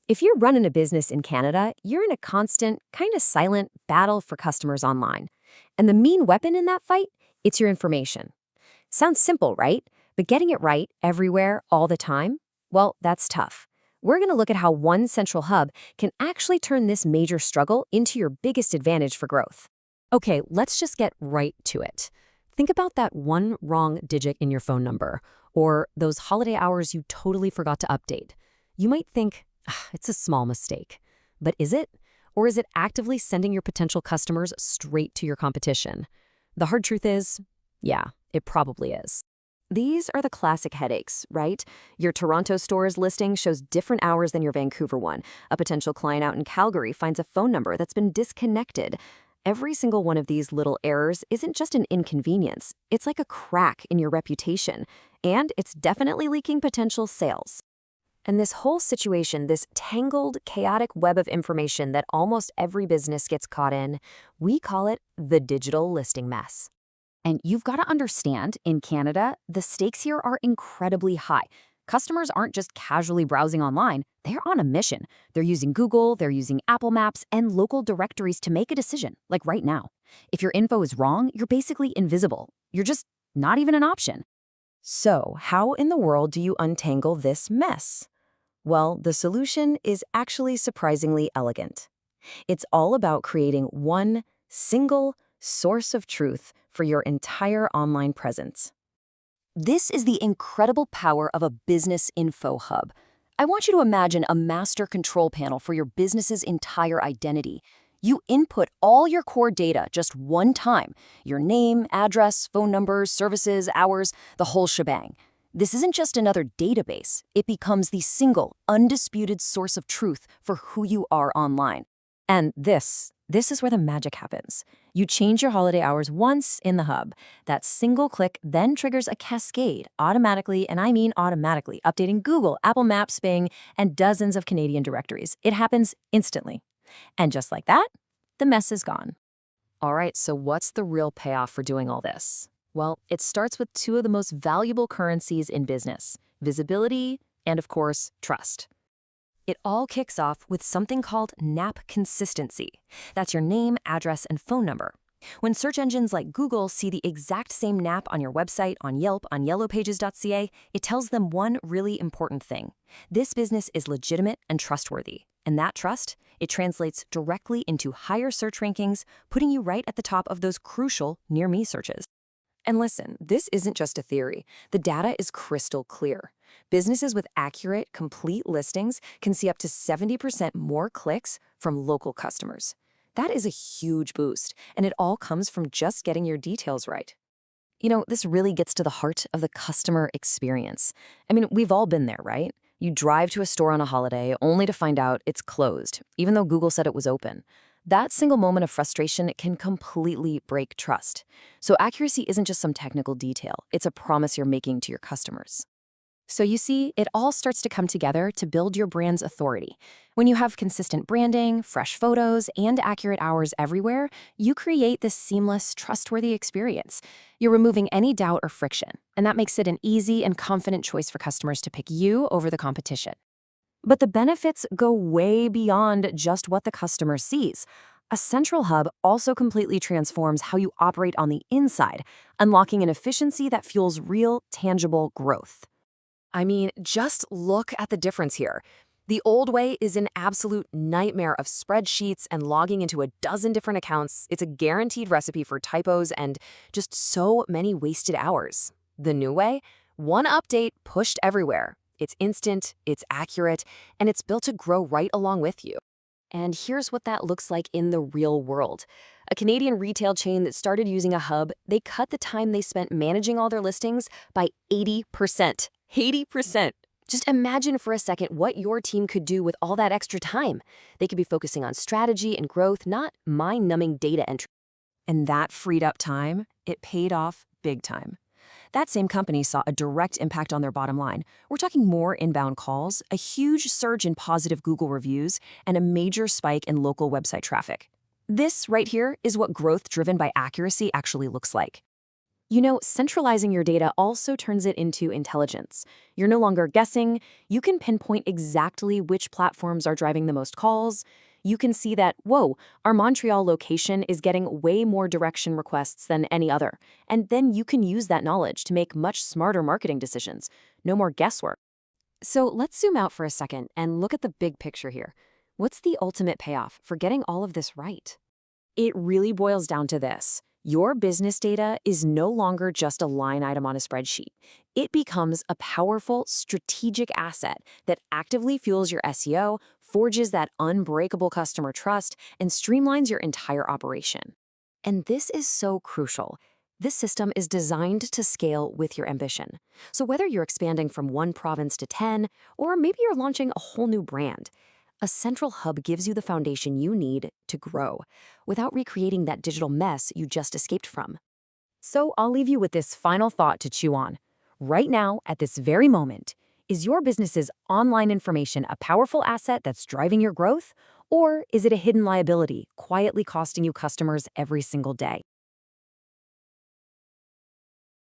If you're running a business in Canada, you're in a constant, kind of silent battle for customers online. And the main weapon in that fight, it's your information. Sounds simple, right? But getting it right everywhere, all the time, well, that's tough. We're going to look at how one central hub can actually turn this major struggle into your biggest advantage for growth. Okay, let's just get right to it. Think about that one wrong digit in your phone number, or those holiday hours you totally forgot to update. You might think, it's a small mistake. But is it? Or is it actively sending your potential customers straight to your competition? The hard truth is, yeah, it probably is. These are the classic headaches, right? Your Toronto store's listing shows different hours than your Vancouver one. A potential client out in Calgary finds a phone number that's been disconnected. Every single one of these little errors isn't just an inconvenience. It's like a crack in your reputation. And it's definitely leaking potential sales. And this whole situation, this tangled, chaotic web of information that almost every business gets caught in, we call it the digital listing mess. And you've got to understand, in Canada, the stakes here are incredibly high. Customers aren't just casually browsing online, they're on a mission. They're using Google, they're using Apple Maps, and local directories to make a decision, like right now. If your info is wrong, you're basically invisible. You're just not even an option. So, how in the world do you untangle this mess? Well, the solution is actually surprisingly elegant. It's all about creating one single source of truth for your entire online presence. This is the incredible power of a business info hub. I want you to imagine a master control panel for your business's entire identity. You input all your core data just one time: your name, address, phone numbers, services, hours, the whole shebang. This isn't just another database. It becomes the single, undisputed source of truth for who you are online. And this is where the magic happens. You change your holiday hours once in the hub. That single click then triggers a cascade automatically, and I mean automatically, updating Google, Apple Maps, Bing, and dozens of Canadian directories. It happens instantly. And just like that, the mess is gone. All right, so what's the real payoff for doing all this? Well, it starts with two of the most valuable currencies in business: visibility and, of course, trust. It all kicks off with something called NAP consistency. That's your name, address, and phone number. When search engines like Google see the exact same NAP on your website, on Yelp, on yellowpages.ca, it tells them one really important thing. This business is legitimate and trustworthy. And that trust, it translates directly into higher search rankings, putting you right at the top of those crucial near me searches. And listen, this isn't just a theory. The data is crystal clear. Businesses with accurate, complete listings can see up to 70% more clicks from local customers. That is a huge boost, and it all comes from just getting your details right. You know, this really gets to the heart of the customer experience. I mean, we've all been there, right? You drive to a store on a holiday only to find out it's closed, even though Google said it was open. That single moment of frustration can completely break trust. So accuracy isn't just some technical detail. It's a promise you're making to your customers. So you see, it all starts to come together to build your brand's authority. When you have consistent branding, fresh photos, and accurate hours everywhere, you create this seamless, trustworthy experience. You're removing any doubt or friction, and that makes it an easy and confident choice for customers to pick you over the competition. But the benefits go way beyond just what the customer sees. A central hub also completely transforms how you operate on the inside, unlocking an efficiency that fuels real, tangible growth. I mean, just look at the difference here. The old way is an absolute nightmare of spreadsheets and logging into a dozen different accounts. It's a guaranteed recipe for typos and just so many wasted hours. The new way? One update pushed everywhere. It's instant, it's accurate, and it's built to grow right along with you. And here's what that looks like in the real world. A Canadian retail chain that started using a hub, they cut the time they spent managing all their listings by 80%. 80%. Just imagine for a second what your team could do with all that extra time. They could be focusing on strategy and growth, not mind-numbing data entry. And that freed up time, it paid off big time. That same company saw a direct impact on their bottom line. We're talking more inbound calls, a huge surge in positive Google reviews, and a major spike in local website traffic. This right here is what growth driven by accuracy actually looks like. Centralizing your data also turns it into intelligence. You're no longer guessing. You can pinpoint exactly which platforms are driving the most calls. You can see that, whoa, our Montreal location is getting way more direction requests than any other. And then you can use that knowledge to make much smarter marketing decisions. No more guesswork. So let's zoom out for a second and look at the big picture here. What's the ultimate payoff for getting all of this right? It really boils down to this. Your business data is no longer just a line item on a spreadsheet. It becomes a powerful strategic asset that actively fuels your SEO, forges that unbreakable customer trust, and streamlines your entire operation. And this is so crucial. This system is designed to scale with your ambition. So whether you're expanding from one province to 10, or maybe you're launching a whole new brand, a central hub gives you the foundation you need to grow without recreating that digital mess you just escaped from. So I'll leave you with this final thought to chew on. Right now, at this very moment, is your business's online information a powerful asset that's driving your growth? Or is it a hidden liability, quietly costing you customers every single day?